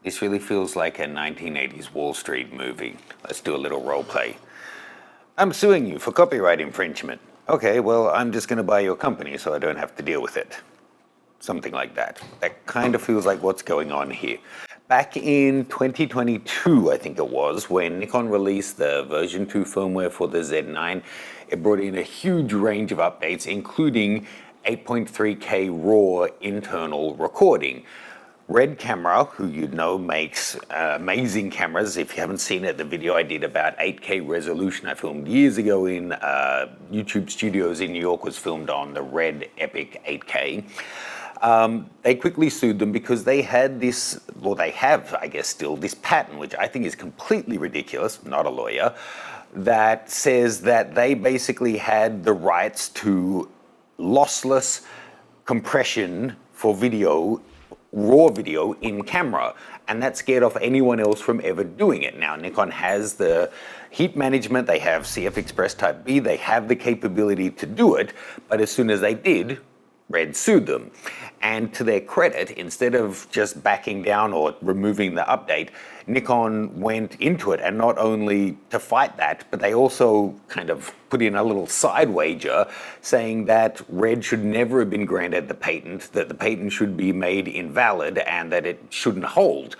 This really feels like a 1980s Wall Street movie. Let's do a little role play. I'm suing you for copyright infringement. Okay, well, I'm just going to buy your company so I don't have to deal with it. Something like that. That kind of feels like what's going on here. Back in 2022, I think it was, when Nikon released the version 2 firmware for the Z9, it brought in a huge range of updates, including 8.3K RAW internal recording. Red Camera, who you know makes amazing cameras. If you haven't seen it, the video I did about 8K resolution I filmed years ago in YouTube studios in New York was filmed on the Red Epic 8K. They quickly sued them because they had this, well, they have, I guess, still this patent, which I think is completely ridiculous, not a lawyer, that says that they basically had the rights to lossless compression for video, raw video in camera, and that scared off anyone else from ever doing it. Now, Nikon has the heat management, they have CF Express Type B, they have the capability to do it, but as soon as they did, Red sued them. And to their credit, instead of just backing down or removing the update, Nikon went into it, and not only to fight that, but they also kind of put in a little side wager saying that Red should never have been granted the patent, that the patent should be made invalid, and that it shouldn't hold.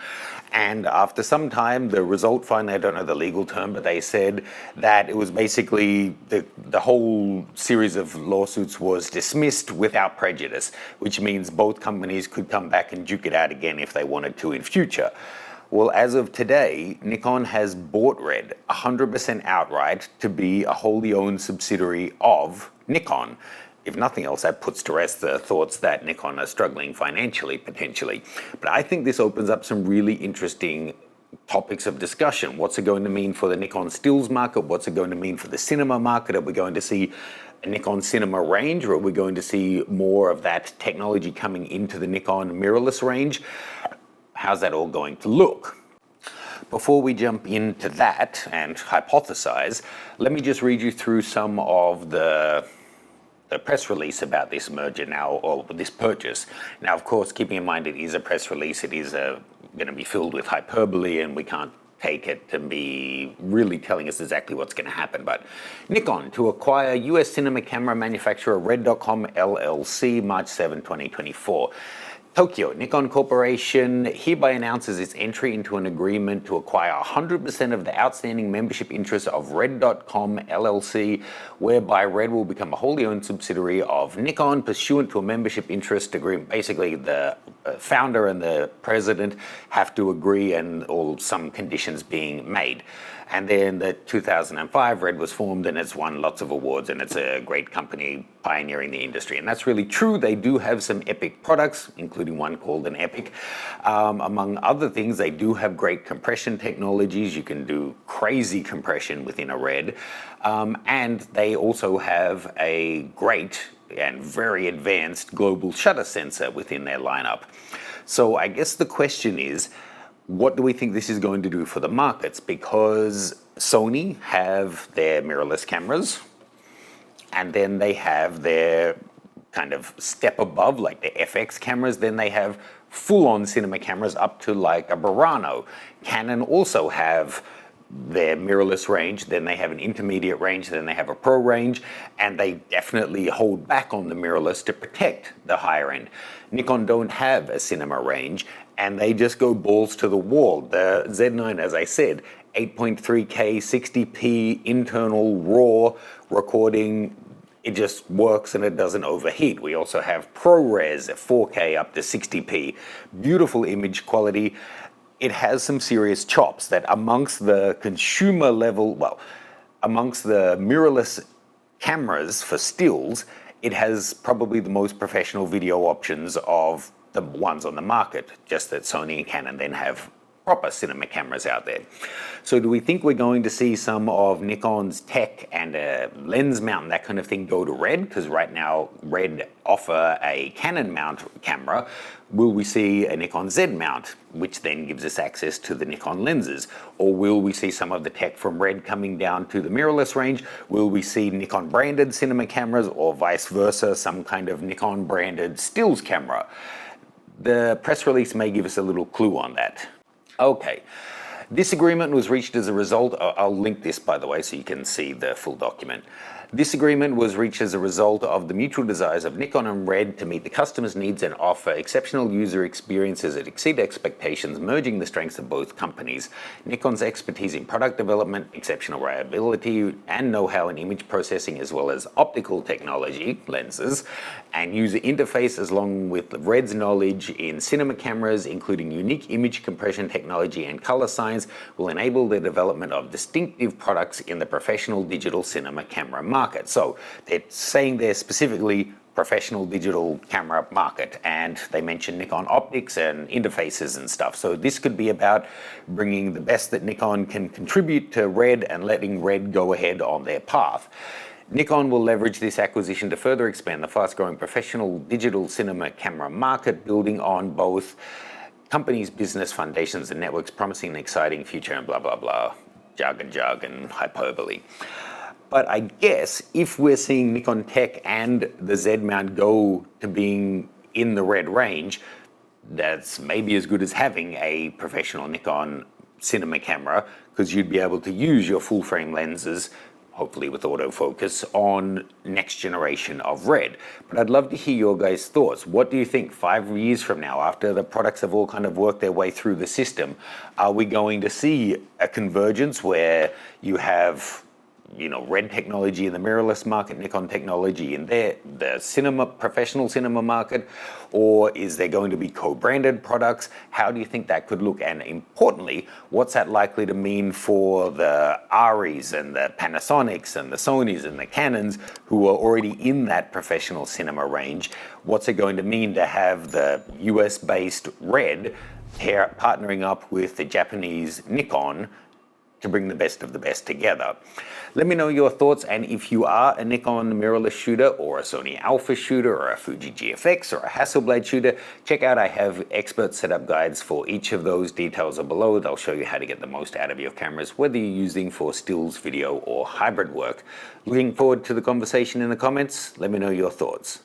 And after some time, the result finally, I don't know the legal term, but they said that it was basically the whole series of lawsuits was dismissed without prejudice, which means both companies could come back and duke it out again if they wanted to in future. Well, as of today, Nikon has bought Red 100% outright to be a wholly owned subsidiary of Nikon. If nothing else, that puts to rest the thoughts that Nikon are struggling financially, potentially. But I think this opens up some really interesting topics of discussion. What's it going to mean for the Nikon stills market? What's it going to mean for the cinema market? Are we going to see a Nikon cinema range, or are we going to see more of that technology coming into the Nikon mirrorless range? How's that all going to look? Before we jump into that and hypothesize, let me just read you through some of the press release about this merger now, or this purchase. Now, of course, keeping in mind it is a press release, it is going to be filled with hyperbole, and we can't take it to be really telling us exactly what's going to happen. But Nikon to acquire US cinema camera manufacturer Red.com LLC, March 7, 2024. Tokyo, Nikon Corporation hereby announces its entry into an agreement to acquire 100% of the outstanding membership interests of Red.com LLC, whereby Red will become a wholly owned subsidiary of Nikon pursuant to a membership interest agreement. Basically, the founder and the president have to agree, and some conditions being made. And then the 2005, Red was formed, and it's won lots of awards, and it's a great company pioneering the industry. And that's really true. They do have some epic products, including one called an Epic. Among other things, they do have great compression technologies. You can do crazy compression within a Red. And they also have a great and very advanced global shutter sensor within their lineup. So I guess the question is, what do we think this is going to do for the markets? Because Sony have their mirrorless cameras, and then they have their kind of step above, like the FX cameras. Then they have full-on cinema cameras up to like a Burano. Canon also have their mirrorless range, then they have an intermediate range, then they have a pro range, and they definitely hold back on the mirrorless to protect the higher end. Nikon don't have a cinema range, and they just go balls to the wall. The Z9, as I said, 8.3K, 60p internal RAW recording, it just works and it doesn't overheat. We also have ProRes 4K up to 60p, beautiful image quality. It has some serious chops that amongst the consumer level, well, amongst the mirrorless cameras for stills, it has probably the most professional video options of the ones on the market, just that Sony and Canon then have proper cinema cameras out there. So do we think we're going to see some of Nikon's tech and a lens mount and that kind of thing go to Red? Because right now Red offer a Canon mount camera. Will we see a Nikon Z mount, which then gives us access to the Nikon lenses? Or will we see some of the tech from Red coming down to the mirrorless range? Will we see Nikon branded cinema cameras, or vice versa, some kind of Nikon branded stills camera? The press release may give us a little clue on that. Okay. This agreement was reached as a result, I'll link this by the way so you can see the full document. This agreement was reached as a result of the mutual desires of Nikon and Red to meet the customer's needs and offer exceptional user experiences that exceed expectations, merging the strengths of both companies. Nikon's expertise in product development, exceptional reliability, and know-how in image processing, as well as optical technology, lenses, and user interface, along with Red's knowledge in cinema cameras, including unique image compression technology and color science, will enable the development of distinctive products in the professional digital cinema camera market. So they're saying there specifically professional digital camera market, and they mention Nikon optics and interfaces and stuff. So this could be about bringing the best that Nikon can contribute to Red and letting Red go ahead on their path. Nikon will leverage this acquisition to further expand the fast-growing professional digital cinema camera market, building on both companies' business foundations and networks, promising an exciting future and blah, blah, blah, jargon, hyperbole. But I guess if we're seeing Nikon Tech and the Z mount go to being in the Red range, that's maybe as good as having a professional Nikon cinema camera, because you'd be able to use your full frame lenses, hopefully with autofocus, on next generation of Red. But I'd love to hear your guys' thoughts. What do you think 5 years from now, after the products have all kind of worked their way through the system, are we going to see a convergence where you have Red technology in the mirrorless market, Nikon technology in the professional cinema market, or is there going to be co-branded products? How do you think that could look? And importantly, what's that likely to mean for the Aris and the Panasonics and the Sonys and the Canons who are already in that professional cinema range? What's it going to mean to have the US-based Red partnering up with the Japanese Nikon to bring the best of the best together? Let me know your thoughts, and if you are a Nikon mirrorless shooter or a Sony Alpha shooter or a Fuji GFX or a Hasselblad shooter, check out, I have expert setup guides for each of those. Details are below. They'll show you how to get the most out of your cameras, whether you're using for stills, video, or hybrid work. Looking forward to the conversation in the comments. Let me know your thoughts.